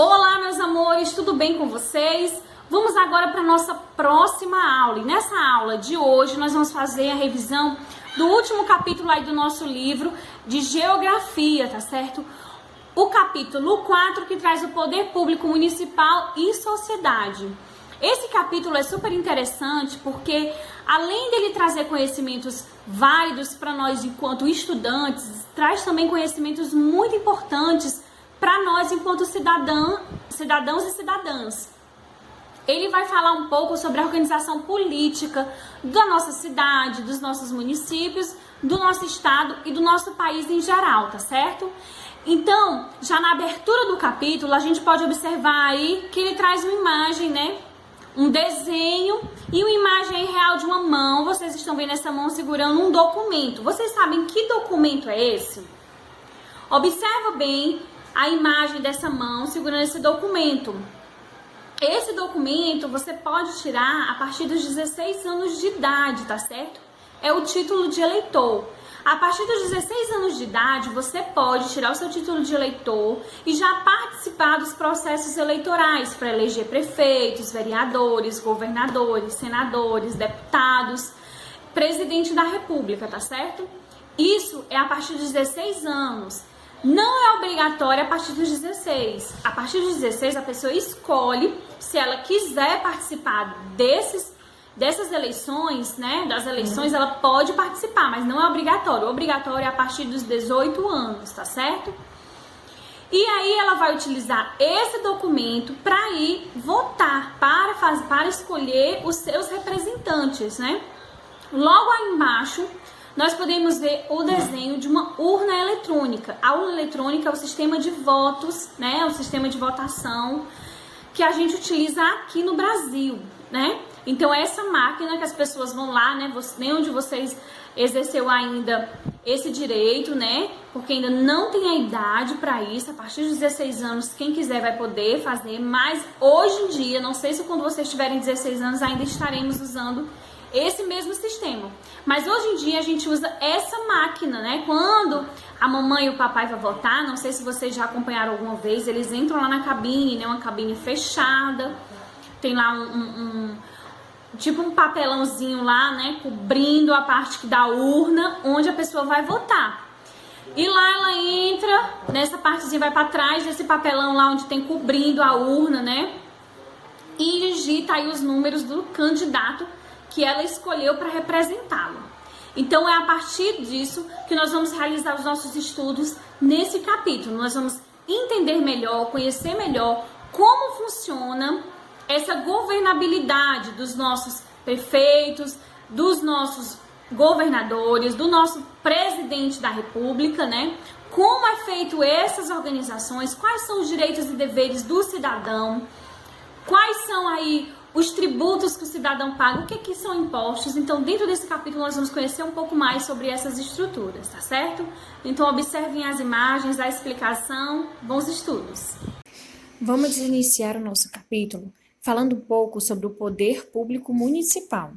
Olá, meus amores, tudo bem com vocês? Vamos agora para a nossa próxima aula. E nessa aula de hoje nós vamos fazer a revisão do último capítulo aí do nosso livro de Geografia, tá certo? O capítulo 4, que traz o poder público municipal e sociedade. Esse capítulo é super interessante porque, além dele trazer conhecimentos válidos para nós enquanto estudantes, traz também conhecimentos muito importantes para nós enquanto cidadãos e cidadãs. Ele vai falar um pouco sobre a organização política da nossa cidade, dos nossos municípios, do nosso estado e do nosso país em geral, tá certo? Então, já na abertura do capítulo, a gente pode observar aí que ele traz uma imagem, né? Um desenho e uma imagem real de uma mão. Vocês estão vendo essa mão segurando um documento. Vocês sabem que documento é esse? Observa bem a imagem dessa mão segurando esse documento. Esse documento você pode tirar a partir dos 16 anos de idade, tá certo? É o título de eleitor. A partir dos 16 anos de idade, você pode tirar o seu título de eleitor e já participar dos processos eleitorais para eleger prefeitos, vereadores, governadores, senadores, deputados, presidente da República, tá certo? Isso é a partir dos 16 anos. Não é obrigatório a partir dos 16. A partir dos 16, a pessoa escolhe se ela quiser participar dessas eleições, né? Das eleições, ela pode participar, mas não é obrigatório. O obrigatório é a partir dos 18 anos, tá certo? E aí ela vai utilizar esse documento para ir votar, para escolher os seus representantes, né? Logo aí embaixo, nós podemos ver o desenho de uma urna eletrônica. A urna eletrônica é o sistema de votos, né? É o sistema de votação que a gente utiliza aqui no Brasil, né? Então, essa máquina que as pessoas vão lá, né? Nenhum de vocês exerceu ainda esse direito, né? Porque ainda não tem a idade para isso. A partir dos 16 anos, quem quiser vai poder fazer. Mas hoje em dia, não sei se quando vocês tiverem 16 anos ainda estaremos usando esse mesmo sistema. Mas hoje em dia a gente usa essa máquina, né? Quando a mamãe e o papai vão votar, não sei se vocês já acompanharam alguma vez, eles entram lá na cabine, né? Uma cabine fechada. Tem lá tipo um papelãozinho lá, né? Cobrindo a parte da urna onde a pessoa vai votar. E lá ela entra, nessa partezinha vai para trás desse papelão lá onde tem cobrindo a urna, né? E digita aí os números do candidato que ela escolheu para representá-lo. Então é a partir disso que nós vamos realizar os nossos estudos nesse capítulo. Nós vamos entender melhor, conhecer melhor como funciona essa governabilidade dos nossos prefeitos, dos nossos governadores, do nosso presidente da República, né? Como é feito essas organizações, quais são os direitos e deveres do cidadão, quais são aí os tributos que o cidadão paga, o que são impostos. Então, dentro desse capítulo, nós vamos conhecer um pouco mais sobre essas estruturas, tá certo? Então, observem as imagens, a explicação, bons estudos. Vamos iniciar o nosso capítulo falando um pouco sobre o poder público municipal.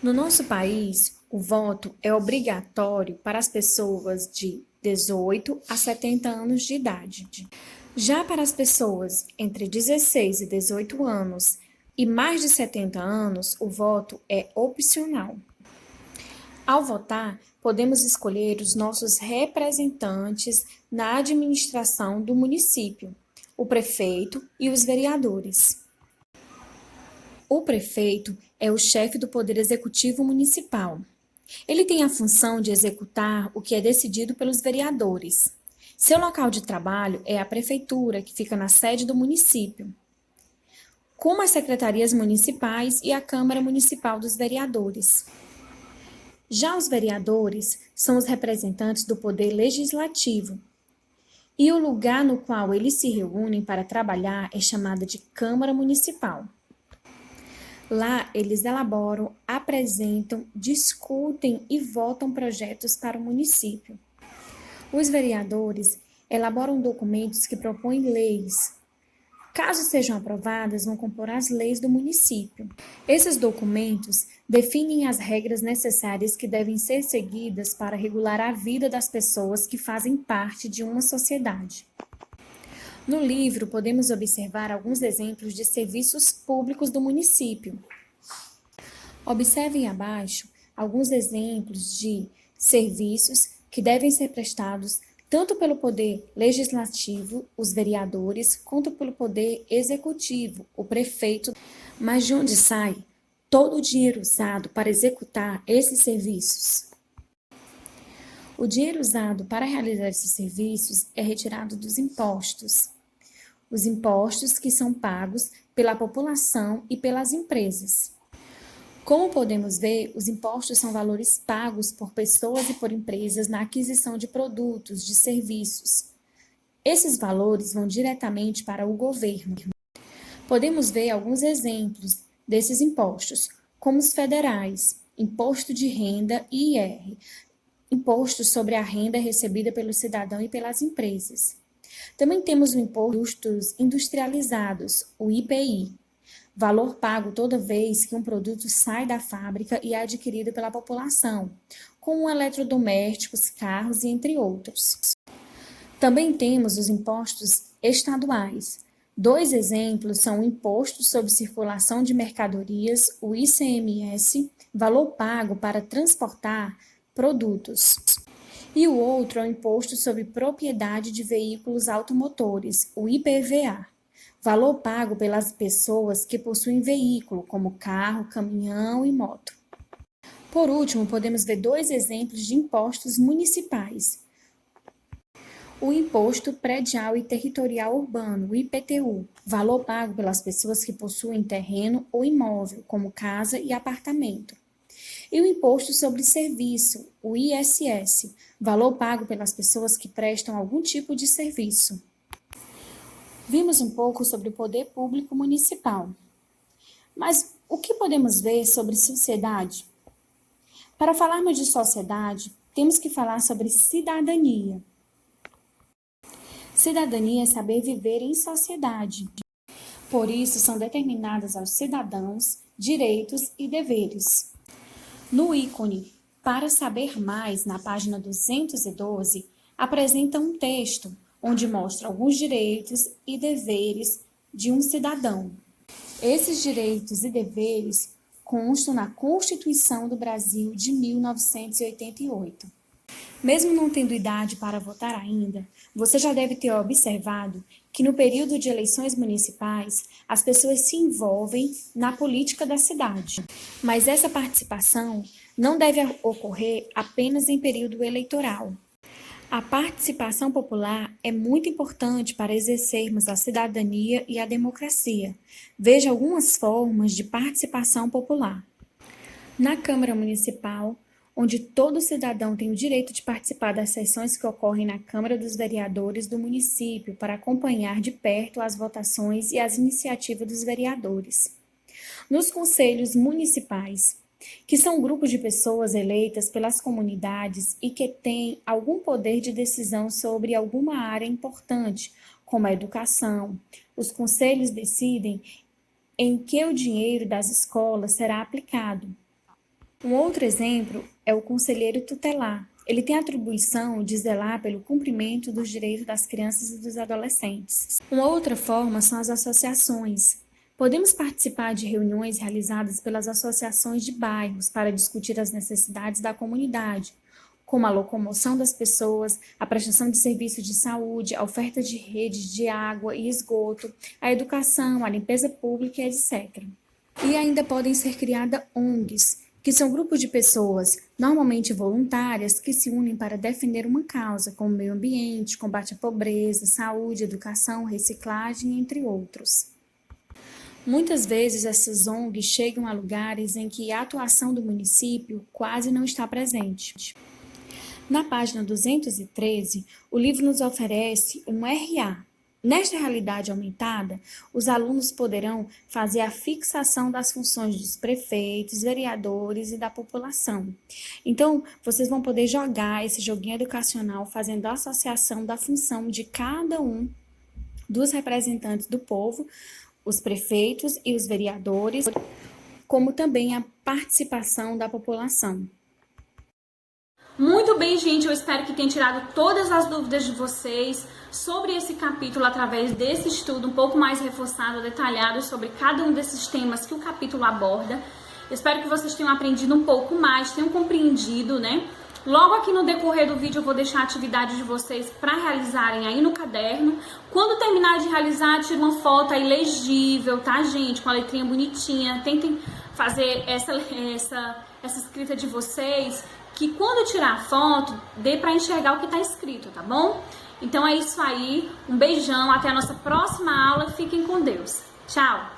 No nosso país, o voto é obrigatório para as pessoas de 18 a 70 anos de idade. Já para as pessoas entre 16 e 18 anos e mais de 70 anos, o voto é opcional. Ao votar, podemos escolher os nossos representantes na administração do município, o prefeito e os vereadores. O prefeito é o chefe do Poder Executivo Municipal. Ele tem a função de executar o que é decidido pelos vereadores. Seu local de trabalho é a prefeitura, que fica na sede do município, como as secretarias municipais e a Câmara Municipal dos Vereadores. Já os vereadores são os representantes do Poder Legislativo, e o lugar no qual eles se reúnem para trabalhar é chamado de Câmara Municipal. Lá, eles elaboram, apresentam, discutem e votam projetos para o município. Os vereadores elaboram documentos que propõem leis. Caso sejam aprovadas, vão compor as leis do município. Esses documentos definem as regras necessárias que devem ser seguidas para regular a vida das pessoas que fazem parte de uma sociedade. No livro, podemos observar alguns exemplos de serviços públicos do município. Observem abaixo alguns exemplos de serviços que devem ser prestados tanto pelo poder legislativo, os vereadores, quanto pelo poder executivo, o prefeito. Mas de onde sai todo o dinheiro usado para executar esses serviços? O dinheiro usado para realizar esses serviços é retirado dos impostos. Os impostos que são pagos pela população e pelas empresas. Como podemos ver, os impostos são valores pagos por pessoas e por empresas na aquisição de produtos, de serviços. Esses valores vão diretamente para o governo. Podemos ver alguns exemplos desses impostos, como os federais, Imposto de Renda, IR, Imposto sobre a Renda recebida pelo cidadão e pelas empresas. Também temos o Imposto Industrializados, o IPI, valor pago toda vez que um produto sai da fábrica e é adquirido pela população, como eletrodomésticos, carros e entre outros. Também temos os impostos estaduais. Dois exemplos são o Imposto sobre Circulação de Mercadorias, o ICMS, valor pago para transportar produtos. E o outro é o Imposto sobre Propriedade de Veículos Automotores, o IPVA. Valor pago pelas pessoas que possuem veículo, como carro, caminhão e moto. Por último, podemos ver dois exemplos de impostos municipais. O Imposto Predial e Territorial Urbano, o IPTU, valor pago pelas pessoas que possuem terreno ou imóvel, como casa e apartamento. E o Imposto sobre Serviço, o ISS, valor pago pelas pessoas que prestam algum tipo de serviço. Vimos um pouco sobre o poder público municipal. Mas o que podemos ver sobre sociedade? Para falarmos de sociedade, temos que falar sobre cidadania. Cidadania é saber viver em sociedade. Por isso, são determinadas aos cidadãos direitos e deveres. No ícone Para Saber Mais, na página 212, apresenta um texto onde mostra alguns direitos e deveres de um cidadão. Esses direitos e deveres constam na Constituição do Brasil de 1988. Mesmo não tendo idade para votar ainda, você já deve ter observado que no período de eleições municipais, as pessoas se envolvem na política da cidade. Mas essa participação não deve ocorrer apenas em período eleitoral. A participação popular é muito importante para exercermos a cidadania e a democracia. Veja algumas formas de participação popular. Na Câmara Municipal, onde todo cidadão tem o direito de participar das sessões que ocorrem na Câmara dos Vereadores do município para acompanhar de perto as votações e as iniciativas dos vereadores. Nos conselhos municipais, que são grupos de pessoas eleitas pelas comunidades e que têm algum poder de decisão sobre alguma área importante, como a educação. Os conselhos decidem em que o dinheiro das escolas será aplicado. Um outro exemplo é o conselheiro tutelar. Ele tem a atribuição de zelar pelo cumprimento dos direitos das crianças e dos adolescentes. Uma outra forma são as associações. Podemos participar de reuniões realizadas pelas associações de bairros para discutir as necessidades da comunidade, como a locomoção das pessoas, a prestação de serviços de saúde, a oferta de redes de água e esgoto, a educação, a limpeza pública, etc. E ainda podem ser criadas ONGs, que são grupos de pessoas, normalmente voluntárias, que se unem para defender uma causa, como meio ambiente, combate à pobreza, saúde, educação, reciclagem, entre outros. Muitas vezes essas ONGs chegam a lugares em que a atuação do município quase não está presente. Na página 213, o livro nos oferece um RA. Nesta realidade aumentada, os alunos poderão fazer a fixação das funções dos prefeitos, vereadores e da população. Então, vocês vão poder jogar esse joguinho educacional fazendo a associação da função de cada um dos representantes do povo, os prefeitos e os vereadores, como também a participação da população. Muito bem, gente, eu espero que tenha tirado todas as dúvidas de vocês sobre esse capítulo através desse estudo um pouco mais reforçado, detalhado sobre cada um desses temas que o capítulo aborda. Eu espero que vocês tenham aprendido um pouco mais, tenham compreendido, né? Logo aqui no decorrer do vídeo eu vou deixar a atividade de vocês para realizarem aí no caderno. Quando terminar de realizar, tira uma foto aí legível, tá, gente? Com a letrinha bonitinha. Tentem fazer essa escrita de vocês, que quando tirar a foto, dê para enxergar o que está escrito, tá bom? Então é isso aí, um beijão, até a nossa próxima aula, fiquem com Deus. Tchau!